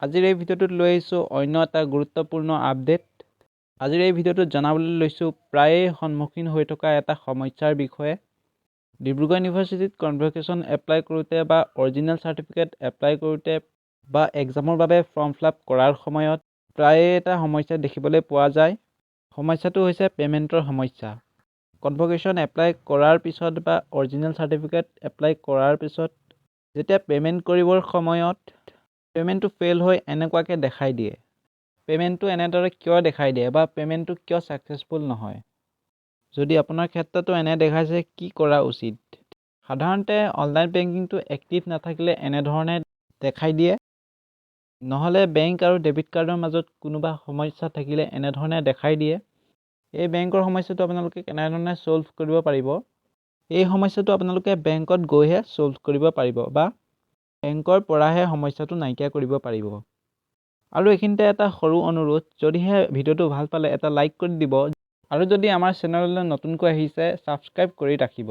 আজিৰ এই ভিডিঅ'টোত লৈ আহিছোঁ অন্য এটা গুৰুত্বপূৰ্ণ আপডেট। আজিৰ এই ভিডিঅ'টোত জনাবলৈ লৈছোঁ প্ৰায়ে সন্মুখীন হৈ থকা এটা সমস্যাৰ বিষয়ে। ডিব্ৰুগড় ইউনিভাৰ্চিটিত কনভকেশ্যন এপ্লাই কৰোঁতে বা অৰিজিনেল চাৰ্টিফিকেট এপ্লাই কৰোঁতে বা এক্সামৰ বাবে ফৰ্ম ফিল আপ কৰাৰ সময়ত প্ৰায়ে এটা সমস্যা দেখিবলৈ পোৱা যায়। সমস্যাটো হৈছে পে'মেণ্টৰ সমস্যা। কনভকেশ্যন এপ্লাই কৰাৰ পিছত বা অৰিজিনেল চাৰ্টিফিকেট এপ্লাই কৰাৰ পিছত যেতিয়া পে'মেণ্ট কৰিবৰ সময়ত পে'মেণ্টটো ফেইল হৈ এনেকুৱাকৈ দেখাই দিয়ে। পে'মেণ্টটো এনেদৰে কিয় দেখাই দিয়ে বা পে'মেণ্টটো কিয় ছাকচেছফুল নহয়? যদি আপোনাৰ ক্ষেত্ৰতো এনে দেখাইছে, কি কৰা উচিত? সাধাৰণতে অনলাইন বেংকিংটো এক্টিভ নাথাকিলে এনেধৰণে দেখাই দিয়ে। নহ'লে বেংক আৰু ডেবিট কাৰ্ডৰ মাজত কোনোবা সমস্যা থাকিলে এনেধৰণে দেখাই দিয়ে। এই বেংকৰ সমস্যাটো আপোনালোকে কেনেধৰণে ছল্ভ কৰিব পাৰিব? এই সমস্যাটো আপোনালোকে বেংকত গৈহে ছল্ভ কৰিব পাৰিব বা বেংকৰ পৰাহে সমস্যাটো নাইকিয়া কৰিব পাৰিব। আৰু এইখিনিতে এটা সৰু অনুৰোধ, যদিহে ভিডিঅ'টো ভাল পালে এটা লাইক কৰি দিব আৰু যদি আমাৰ চেনেললৈ নতুনকৈ আহিছে ছাবস্ক্ৰাইব কৰি ৰাখিব।